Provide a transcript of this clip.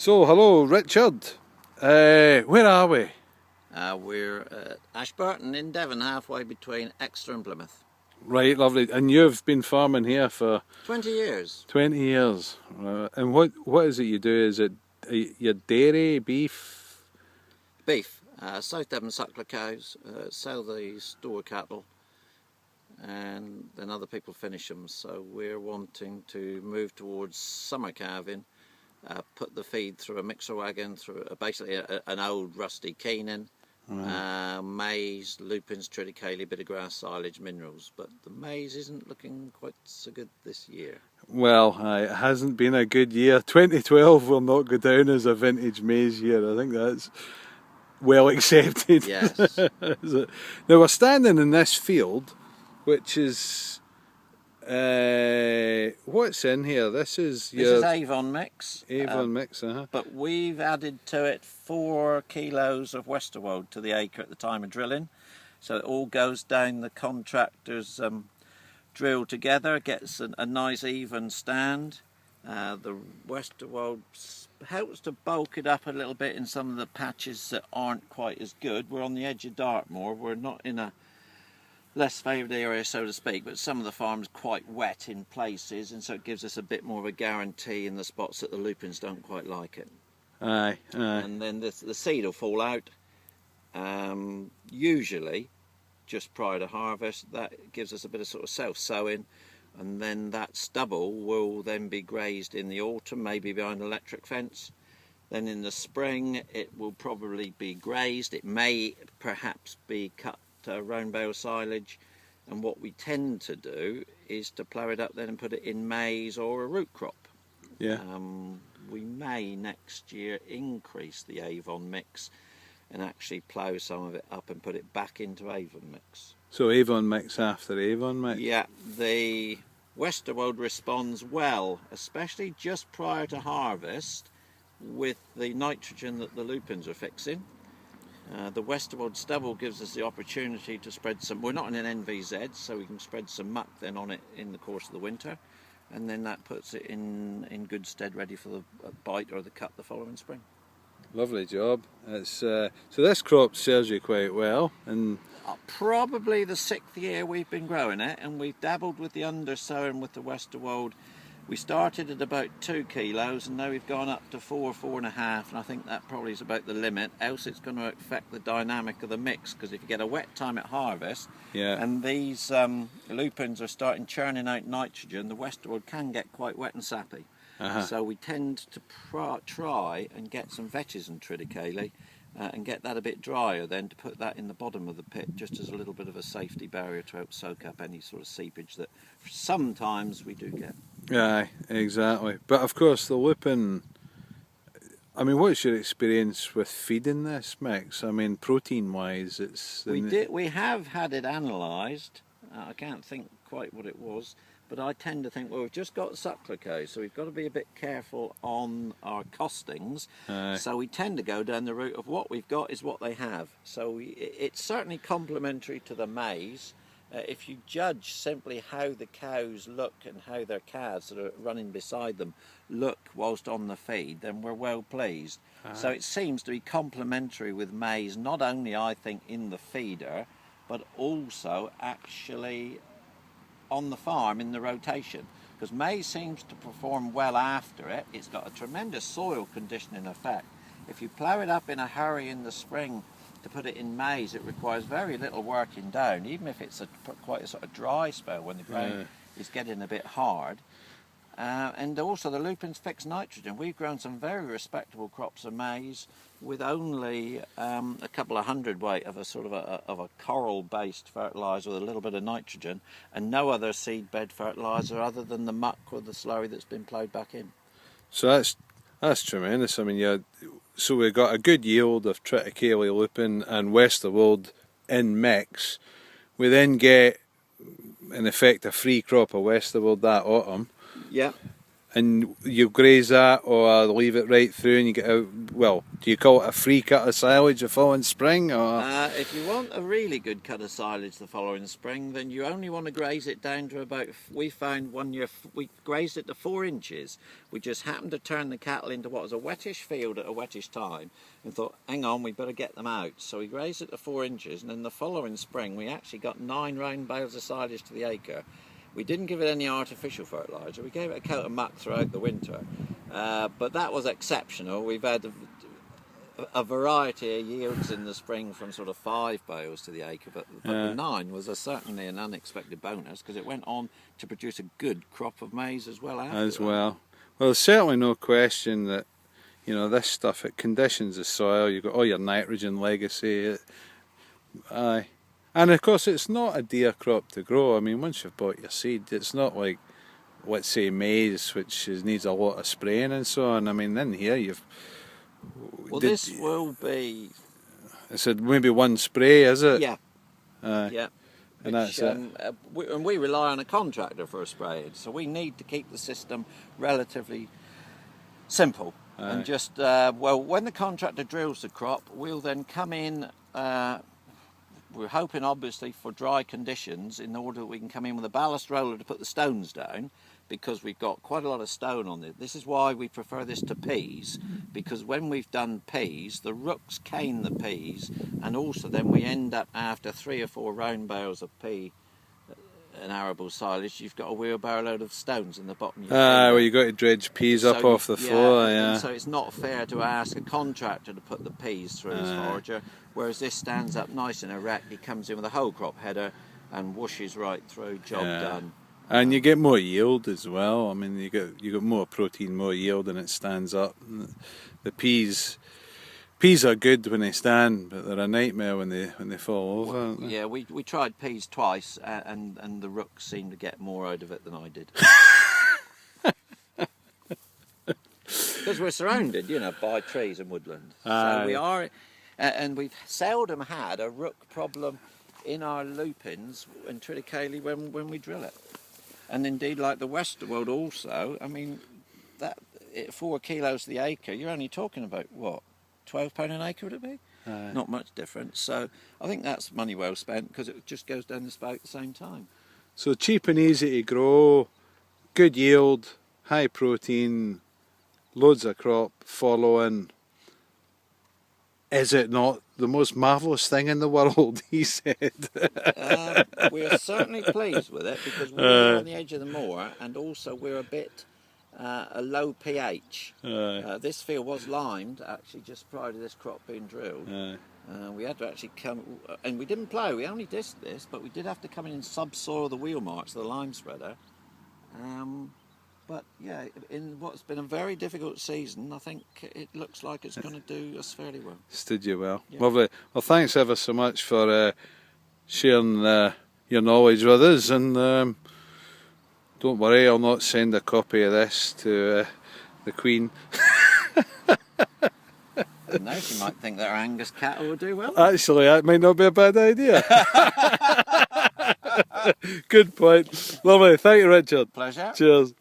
So, hello, Richard. Where are we? We're at Ashburton in Devon, halfway between Exeter and Plymouth. Right, lovely. And you've been farming here for 20 years. 20 years. And what is it you do? Is it your dairy, beef? Beef. South Devon suckler cows, sell the store cattle, and then other people finish them. So we're wanting to move towards summer calving, put the feed through a mixer wagon, through basically an old rusty Keenan, maize, lupins, triticale, bit of grass, silage, minerals. But the maize isn't looking quite so good this year. Well, it hasn't been a good year. 2012 will not go down as a vintage maize year. I think that's well accepted. Yes. Now we're standing in this field, which is what's in here? This is Avon mix. Avon mix, But we've added to it 4 kilos of Westerwold to the acre at the time of drilling. So it all goes down the contractor's drill together, gets a nice even stand. The Westerwold helps to bulk it up a little bit in some of the patches that aren't quite as good. We're on the edge of Dartmoor. We're not in a less favoured area, so to speak, but some of the farm's quite wet in places, and so it gives us a bit more of a guarantee in the spots that the lupins don't quite like it. Aye. And then the seed will fall out, usually just prior to harvest. That gives us a bit of sort of self-sowing, and then that stubble will then be grazed in the autumn, maybe behind an electric fence. Then in the spring it will probably be grazed. It may perhaps be cut round bale silage, and what we tend to do is to plough it up then and put it in maize or a root crop. Yeah. We may next year increase the Avon mix and actually plough some of it up and put it back into Avon mix. So Avon mix after Avon mix? Yeah, the Westerwold responds well, especially just prior to harvest, with the nitrogen that the lupins are fixing. The Westerwold stubble gives us the opportunity to spread some, we're not in an NVZ, so we can spread some muck then on it in the course of the winter, and then that puts it in good stead, ready for the bite or the cut the following spring. Lovely job. It's so this crop serves you quite well, and probably the 6th year we've been growing it, and we've dabbled with the undersowing with the Westerwold. We started at about 2 kilos, and now we've gone up to 4.5, and I think that probably is about the limit, else it's going to affect the dynamic of the mix, because if you get a wet time at harvest, and these lupins are starting churning out nitrogen, the Westerwold can get quite wet and sappy. So we tend to try and get some vetches and triticale and get that a bit drier, then to put that in the bottom of the pit just as a little bit of a safety barrier to help soak up any sort of seepage that sometimes we do get. Aye, exactly. But of course the lupin, I mean, what's your experience with feeding this mix? I mean, protein wise, it's... We have had it analysed. I can't think quite what it was, but I tend to think, well, we've just got suckler cows, so we've got to be a bit careful on our costings. So we tend to go down the route of what we've got is what they have. So it's certainly complementary to the maize. If you judge simply how the cows look and how their calves that are running beside them look whilst on the feed, then we're well pleased. So it seems to be complementary with maize, not only I think in the feeder, but also actually on the farm in the rotation, because maize seems to perform well after it. It's got a tremendous soil conditioning effect. If you plough it up in a hurry in the spring to put it in maize, it requires very little working down, even if it's quite a sort of dry spell when the ground is getting a bit hard. And also the lupins fix nitrogen. We've grown some very respectable crops of maize with only a couple of hundredweight of a sort of a coral-based fertiliser with a little bit of nitrogen, and no other seed bed fertiliser other than the muck or the slurry that's been ploughed back in. So that's tremendous. I mean, so we've got a good yield of Triticale, lupin and Westerwold in mix. We then get, in effect, a free crop of Westerwold that autumn. Yeah. and you graze that or leave it right through and you get out, well, do you call it a free cut of silage the following spring? Or? If you want a really good cut of silage the following spring, then you only want to graze it down to about, we found one year, we grazed it to 4 inches. We just happened to turn the cattle into what was a wettish field at a wettish time and thought, hang on, we better get them out. So we grazed it to 4 inches, and then the following spring we actually got 9 round bales of silage to the acre. We didn't give it any artificial fertiliser. We gave it a coat of muck throughout the winter, but that was exceptional. We've had a variety of yields in the spring from sort of 5 bales to the acre, but the 9 was certainly an unexpected bonus because it went on to produce a good crop of maize as well. Well, there's certainly no question that, you know, this stuff, it conditions the soil. You've got all your nitrogen legacy. Aye. And of course it's not a dear crop to grow. I mean, once you've bought your seed, it's not like, let's say, maize, which needs a lot of spraying and so on. I mean, in here you've... Well, this will be... It's maybe one spray, is it? Yeah. Yeah. And that's it. We rely on a contractor for a spray, so we need to keep the system relatively simple. And just, well, when the contractor drills the crop, we'll then come in... we're hoping, obviously, for dry conditions in order that we can come in with a ballast roller to put the stones down, because we've got quite a lot of stone on it. This is why we prefer this to peas, because when we've done peas, the rooks cane the peas, and also then we end up, after 3 or 4 round bales of pea and arable silage, you've got a wheelbarrow load of stones in the bottom. Well, you've got to dredge peas up off the floor. Yeah. So it's not fair to ask a contractor to put the peas through his forager, whereas this stands up nice and erect. He comes in with a whole crop header and whooshes right through, job done. And you get more yield as well. I mean, you got more protein, more yield, and it stands up. The peas are good when they stand, but they're a nightmare when they fall over. Well, yeah, we tried peas twice, and the rooks seemed to get more out of it than I did. Because we're surrounded, you know, by trees and woodland. So we are, and we've seldom had a rook problem in our lupins and triticale when we drill it. And indeed, like the Westerwold also, I mean, that 4 kilos the acre, you're only talking about, what, £12 an acre would it be? Not much difference. So I think that's money well spent, because it just goes down the spout at the same time. So cheap and easy to grow, good yield, high protein, loads of crop following. Is it not the most marvellous thing in the world, he said. We're certainly pleased with it, because we're on the edge of the moor, and also we're a bit a low pH. This field was limed actually just prior to this crop being drilled. We had to actually come, and we didn't plough, we only disced this, but we did have to come in and subsoil the wheel marks, the lime spreader. But yeah, in what's been a very difficult season, I think it looks like it's going to do us fairly well. Stood you well. Yeah. Lovely. Well, thanks ever so much for sharing your knowledge with us, and don't worry, I'll not send a copy of this to the Queen. No, she might think that our Angus cattle will do well. Actually, that might not be a bad idea. Good point. Lovely. Thank you, Richard. Pleasure. Cheers.